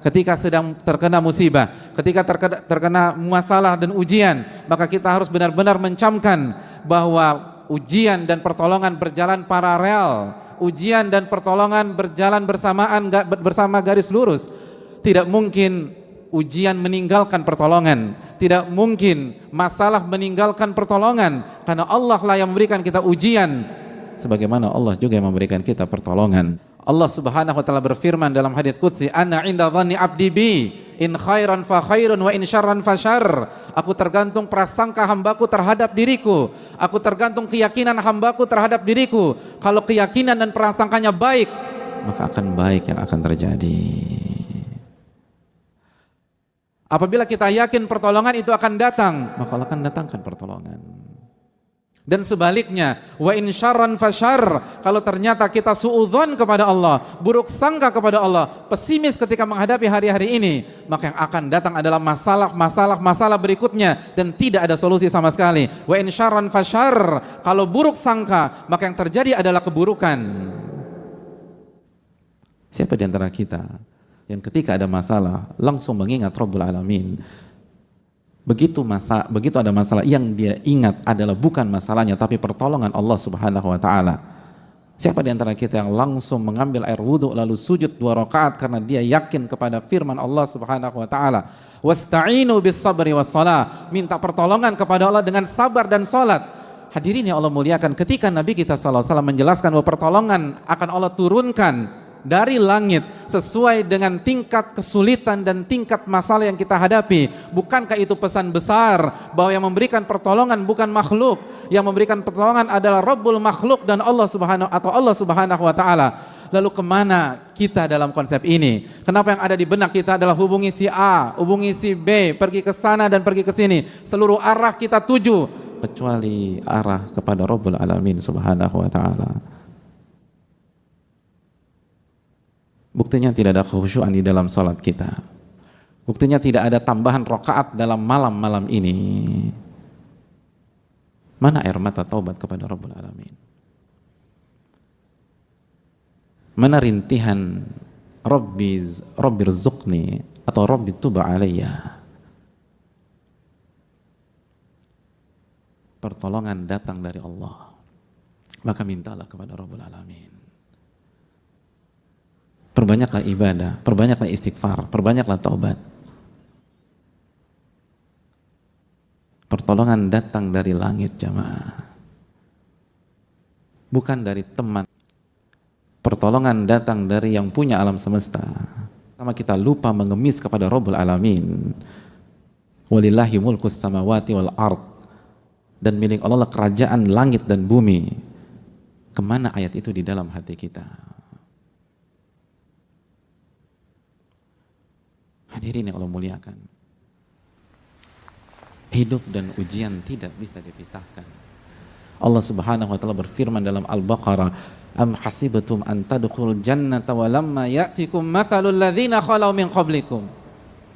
ketika sedang terkena musibah, ketika terkena masalah dan ujian, maka kita harus benar-benar mencamkan bahwa ujian dan pertolongan berjalan paralel, ujian dan pertolongan berjalan bersamaan, bersama garis lurus. Tidak mungkin ujian meninggalkan pertolongan, tidak mungkin masalah meninggalkan pertolongan, karena Allah lah yang memberikan kita ujian, sebagaimana Allah juga yang memberikan kita pertolongan. Allah Subhanahu wa taala berfirman dalam hadits qudsi, "Ana 'inda dhanni 'abdi bi, in khairan fa khairun wa in syarran fa syarr." Aku tergantung prasangka hambaku terhadap diriku. Aku tergantung keyakinan hambaku terhadap diriku. Kalau keyakinan dan prasangkanya baik, maka akan baik yang akan terjadi. Apabila kita yakin pertolongan itu akan datang, maka Allah akan datangkan pertolongan. Dan sebaliknya, wa in syarran fasyarr, kalau ternyata kita suudzon kepada Allah, buruk sangka kepada Allah, pesimis ketika menghadapi hari-hari ini, maka yang akan datang adalah masalah berikutnya dan tidak ada solusi sama sekali. Wa in syarran fasyarr, kalau buruk sangka, maka yang terjadi adalah keburukan. Siapa di antara kita yang ketika ada masalah langsung mengingat Rabbul Alamin? Begitu ada masalah, yang dia ingat adalah bukan masalahnya tapi pertolongan Allah Subhanahu wa taala. Siapa di antara kita yang langsung mengambil air wudhu lalu sujud 2 rakaat karena dia yakin kepada firman Allah Subhanahu wa taala, "Wasta'inu bis sabri was shalah." Minta pertolongan kepada Allah dengan sabar dan salat. Hadirin yang Allah muliakan, ketika Nabi kita sallallahu alaihi wasallam menjelaskan bahwa pertolongan akan Allah turunkan dari langit sesuai dengan tingkat kesulitan dan tingkat masalah yang kita hadapi. Bukankah itu pesan besar bahwa yang memberikan pertolongan bukan makhluk, yang memberikan pertolongan adalah Rabbul makhluk dan Allah Subhanahu wa taala. Lalu kemana kita dalam konsep ini? Kenapa yang ada di benak kita adalah hubungi si A, hubungi si B, pergi ke sana dan pergi ke sini, seluruh arah kita tuju kecuali arah kepada Rabbul Alamin Subhanahu wa taala. Buktinya tidak ada khusyuan di dalam salat kita. Buktinya tidak ada tambahan rakaat dalam malam-malam ini. Mana air mata taubat kepada Rabbul Alamin? Mana rintihan Rabbi rzuqni atau Rabbi tuba alayya? Pertolongan datang dari Allah, maka mintalah kepada Rabbul Alamin. Perbanyaklah ibadah, perbanyaklah istighfar, perbanyaklah taubat. Pertolongan datang dari langit, jamaah, bukan dari teman. Pertolongan datang dari yang punya alam semesta. Sama kita lupa mengemis kepada Rabbul Alamin. Walillahi mulkus samawati wal ard, dan milik Allah kerajaan langit dan bumi. Kemana ayat itu di dalam hati kita? Hadirin yang Allah muliakan, hidup dan ujian tidak bisa dipisahkan. Allah Subhanahu wa taala berfirman dalam Al-Baqarah, "Am hasibatum an tadkhulul jannata wa lamma ya'tikum mathalul ladzina khalau min qablikum."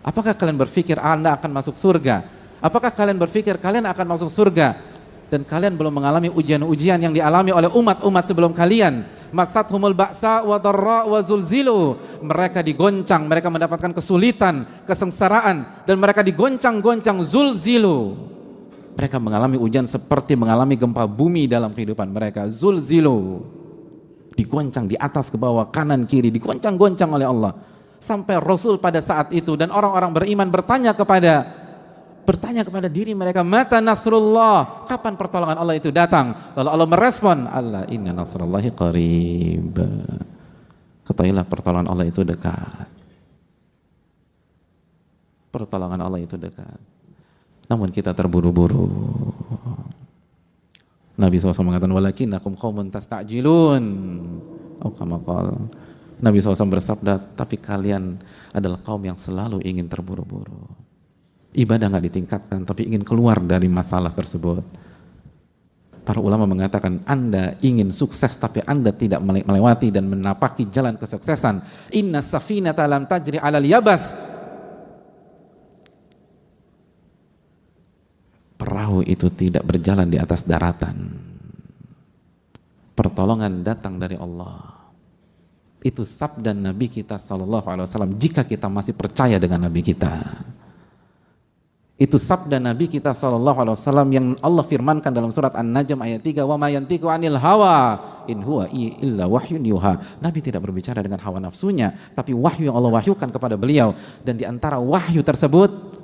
Apakah kalian berpikir Anda akan masuk surga? Apakah kalian berpikir kalian akan masuk surga dan kalian belum mengalami ujian-ujian yang dialami oleh umat-umat sebelum kalian? Masathumul ba'sa wa dharra wa zulzilu. Mereka digoncang, mereka mendapatkan kesulitan, kesengsaraan, dan mereka digoncang-goncang, zulzilu. Mereka mengalami ujian seperti mengalami gempa bumi dalam kehidupan mereka. Zulzilu, digoncang di atas ke bawah, kanan kiri, digoncang-goncang oleh Allah. Sampai Rasul pada saat itu dan orang-orang beriman bertanya kepada diri mereka, mata nasrullah, kapan pertolongan Allah itu datang? Lalu Allah merespon, Allah inna nasrullahi qarib. Ketahuilah pertolongan Allah itu dekat. Pertolongan Allah itu dekat. Namun kita terburu-buru. Nabi SAW mengatakan, walakinnakum qaumun tasta'jilun. Oh, kama qala. Nabi SAW bersabda, tapi kalian adalah kaum yang selalu ingin terburu-buru. Ibadah nggak ditingkatkan, tapi ingin keluar dari masalah tersebut. Para ulama mengatakan, Anda ingin sukses, tapi Anda tidak melewati dan menapaki jalan kesuksesan. Inna safinata lam tajri alal yabas. Perahu itu tidak berjalan di atas daratan. Pertolongan datang dari Allah. Itu sabda Nabi kita sallallahu alaihi wasallam jika kita masih percaya dengan Nabi kita. Itu sabda Nabi kita sallallahu alaihi wasallam yang Allah firmankan dalam surat An-Najm ayat 3, "Wa ma yantiqu 'anil hawa in huwa illa wahyun yuha." Nabi tidak berbicara dengan hawa nafsunya, tapi wahyu yang Allah wahyukan kepada beliau, dan di antara wahyu tersebut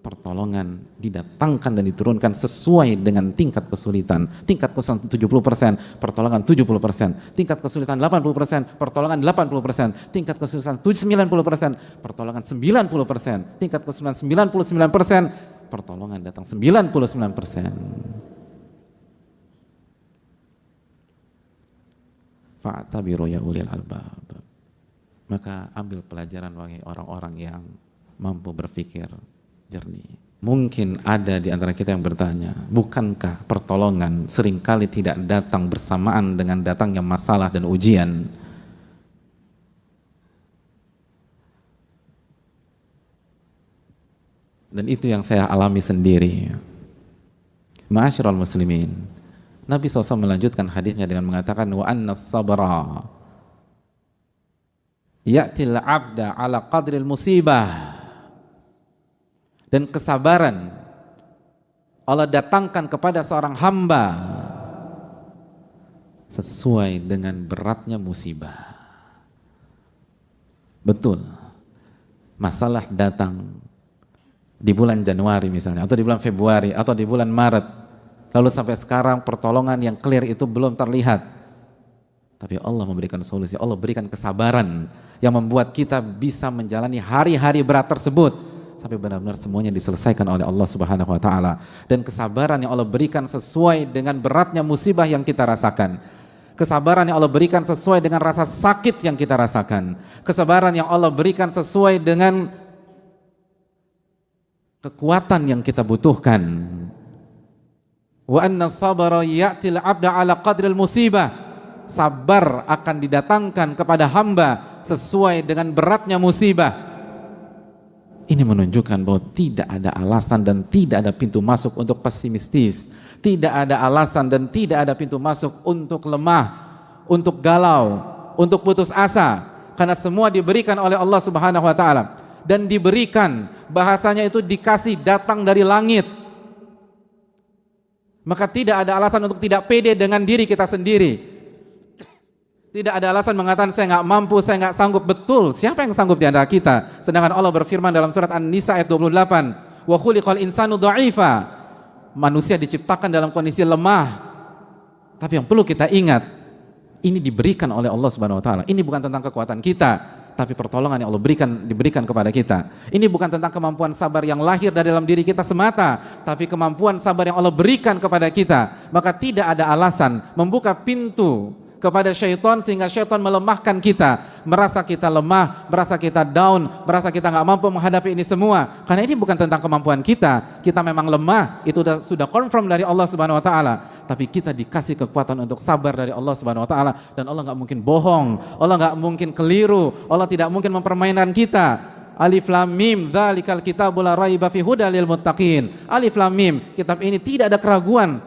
pertolongan didatangkan dan diturunkan sesuai dengan tingkat kesulitan. Tingkat kesulitan 70%, pertolongan 70%. Tingkat kesulitan 80%, pertolongan 80%. Tingkat kesulitan 90%, pertolongan 90%. Tingkat kesulitan 99%, pertolongan datang 99%. Fa'tabiru ya ulil albab. Maka ambil pelajaran bagi orang-orang yang mampu berpikir jernih. Mungkin ada di antara kita yang bertanya, bukankah pertolongan seringkali tidak datang bersamaan dengan datangnya masalah dan ujian? Dan itu yang saya alami sendiri. Ma'asyiral muslimin, Nabi SAW melanjutkan hadisnya dengan mengatakan, wa anna sabra ya'til abda ala qadril musibah. Dan kesabaran Allah datangkan kepada seorang hamba sesuai dengan beratnya musibah. Betul, masalah datang di bulan Januari misalnya, atau di bulan Februari, atau di bulan Maret, lalu sampai sekarang pertolongan yang clear itu belum terlihat. Tapi Allah memberikan solusi, Allah berikan kesabaran yang membuat kita bisa menjalani hari-hari berat tersebut sampai benar-benar semuanya diselesaikan oleh Allah Subhanahu wa taala. Dan kesabaran yang Allah berikan sesuai dengan beratnya musibah yang kita rasakan. Kesabaran yang Allah berikan sesuai dengan rasa sakit yang kita rasakan. Kesabaran yang Allah berikan sesuai dengan kekuatan yang kita butuhkan. Wa anna sabara ya'til 'abda 'ala qadril musibah. Sabar akan didatangkan kepada hamba sesuai dengan beratnya musibah. Ini menunjukkan bahwa tidak ada alasan dan tidak ada pintu masuk untuk pesimistis. Tidak ada alasan dan tidak ada pintu masuk untuk lemah, untuk galau, untuk putus asa. Karena semua diberikan oleh Allah Subhanahu wa taala. Dan diberikan, bahasanya itu dikasih, datang dari langit. Maka tidak ada alasan untuk tidak pede dengan diri kita sendiri. Tidak ada alasan mengatakan saya nggak mampu, saya nggak sanggup. Betul, siapa yang sanggup di antara kita? Sedangkan Allah berfirman dalam surat An-Nisa ayat 28, wa khuliqal insanu dha'ifa. Manusia diciptakan dalam kondisi lemah. Tapi yang perlu kita ingat, ini diberikan oleh Allah Subhanahu wa taala. Ini bukan tentang kekuatan kita, tapi pertolongan yang Allah diberikan kepada kita. Ini bukan tentang kemampuan sabar yang lahir dari dalam diri kita semata, tapi kemampuan sabar yang Allah berikan kepada kita. Maka tidak ada alasan membuka pintu kepada syaitan sehingga syaitan melemahkan kita, merasa kita lemah, merasa kita down, merasa kita nggak mampu menghadapi ini semua. Karena ini bukan tentang kemampuan kita memang lemah, itu sudah confirm dari Allah Subhanahu wa taala. Tapi kita dikasih kekuatan untuk sabar dari Allah Subhanahu wa taala, dan Allah nggak mungkin bohong, Allah nggak mungkin keliru, Allah tidak mungkin mempermainkan kita. Alif Lam Mim, dzalikal kitabul la raiba fihi hudal lil muttaqin. Alif Lam Mim, kitab ini tidak ada keraguan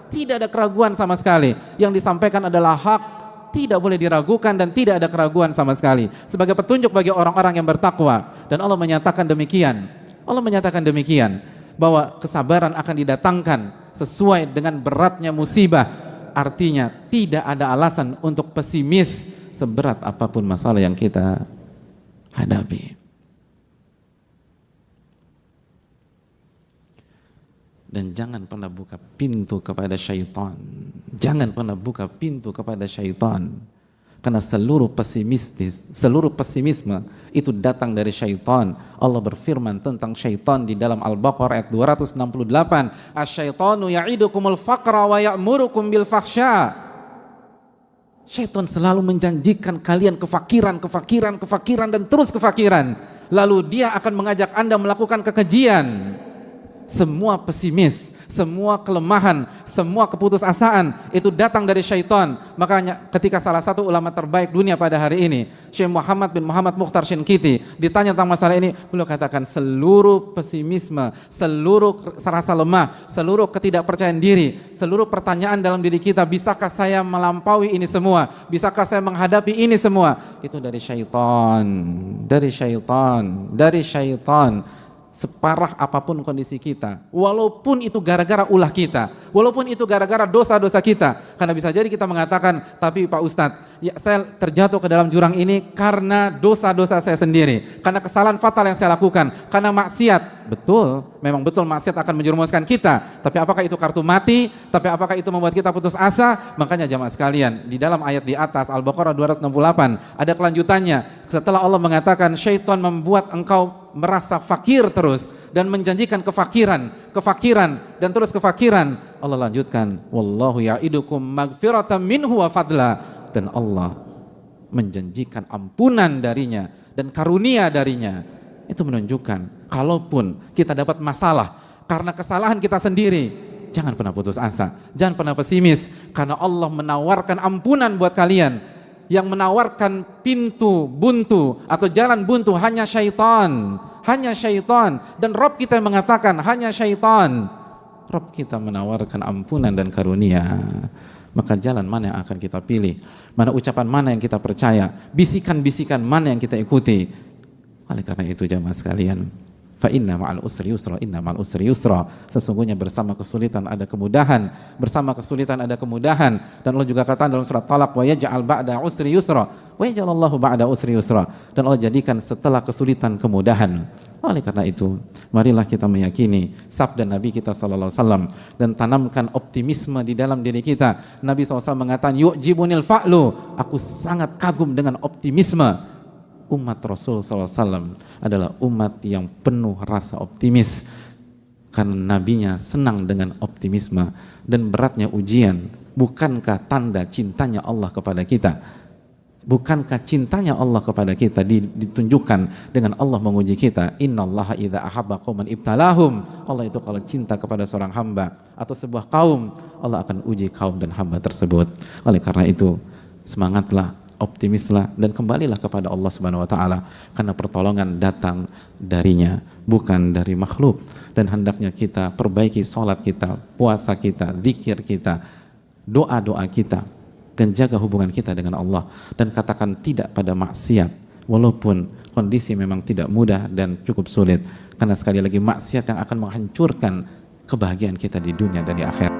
sama sekali. Yang disampaikan adalah hak, tidak boleh diragukan dan tidak ada keraguan sama sekali, sebagai petunjuk bagi orang-orang yang bertakwa. Dan Allah menyatakan demikian, bahwa kesabaran akan didatangkan sesuai dengan beratnya musibah. Artinya tidak ada alasan untuk pesimis seberat apapun masalah yang kita hadapi. Dan jangan pernah buka pintu kepada syaitan. Jangan pernah buka pintu kepada syaitan. Karena seluruh pesimisme itu datang dari syaitan. Allah berfirman tentang syaitan di dalam Al-Baqarah ayat 268. Asy-syaitanu ya'idukumul faqra wa ya'murukum bil fahsya. Syaitan selalu menjanjikan kalian kefakiran dan terus kefakiran. Lalu dia akan mengajak Anda melakukan kekejian. Semua pesimis, semua kelemahan, semua keputusasaan itu datang dari syaitan. Makanya ketika salah satu ulama terbaik dunia pada hari ini, Syekh Muhammad bin Muhammad Mukhtar Shinkiti, ditanya tentang masalah ini, beliau katakan seluruh pesimisme, seluruh rasa lemah, seluruh ketidakpercayaan diri, seluruh pertanyaan dalam diri kita, bisakah saya melampaui ini semua? Bisakah saya menghadapi ini semua? Itu dari syaitan, dari syaitan, dari syaitan. Separah apapun kondisi kita, walaupun itu gara-gara ulah kita, walaupun itu gara-gara dosa-dosa kita, karena bisa jadi kita mengatakan, tapi Pak Ustadz, ya saya terjatuh ke dalam jurang ini karena dosa-dosa saya sendiri, karena kesalahan fatal yang saya lakukan, karena maksiat. Betul, memang betul maksiat akan menjerumuskan kita, tapi apakah itu kartu mati? Tapi apakah itu membuat kita putus asa? Makanya jamaah sekalian, di dalam ayat di atas Al-Baqarah 268 ada kelanjutannya. Setelah Allah mengatakan syaitan membuat engkau merasa fakir terus dan menjanjikan kefakiran dan terus kefakiran, Allah lanjutkan, wallahu ya'idukum magfiratan minhu wa fadla, dan Allah menjanjikan ampunan darinya dan karunia darinya. Itu menunjukkan kalaupun kita dapat masalah karena kesalahan kita sendiri, jangan pernah putus asa, jangan pernah pesimis, karena Allah menawarkan ampunan buat kalian. Yang menawarkan pintu buntu atau jalan buntu hanya syaitan, hanya syaitan. Dan Rabb kita yang mengatakan hanya syaitan. Rabb kita menawarkan ampunan dan karunia. Maka jalan mana yang akan kita pilih? Mana ucapan mana yang kita percaya? Bisikan-bisikan mana yang kita ikuti? Oleh karena itu jamaah sekalian, fa inna ma'al usri yusra, inna ma'al usri yusra. Sesungguhnya bersama kesulitan ada kemudahan, bersama kesulitan ada kemudahan. Dan Allah juga katakan dalam surat Talaq, wa yaj'al ba'da usri yusra, wa yaj'alallahu ba'da usri yusra. Dan Allah jadikan setelah kesulitan kemudahan. Oleh karena itu, marilah kita meyakini sabda Nabi kita sallallahu alaihi wasallam dan tanamkan optimisme di dalam diri kita. Nabi SAW mengatakan, yu'jibunil fa'lu, aku sangat kagum dengan optimisme. Umat Rasul SAW adalah umat yang penuh rasa optimis karena nabinya senang dengan optimisme. Dan beratnya ujian bukankah tanda cintanya Allah kepada kita? Bukankah cintanya Allah kepada kita ditunjukkan dengan Allah menguji kita? Innallaha idza ahabba qauman ibtalahum. Allah itu kalau cinta kepada seorang hamba atau sebuah kaum, Allah akan uji kaum dan hamba tersebut. Oleh karena itu, semangatlah, optimislah, dan kembalilah kepada Allah Subhanahu wa taala, karena pertolongan datang darinya, bukan dari makhluk. Dan hendaknya kita perbaiki sholat kita, puasa kita, zikir kita, doa-doa kita, dan jaga hubungan kita dengan Allah, dan katakan tidak pada maksiat walaupun kondisi memang tidak mudah dan cukup sulit, karena sekali lagi maksiat yang akan menghancurkan kebahagiaan kita di dunia dan di akhirat.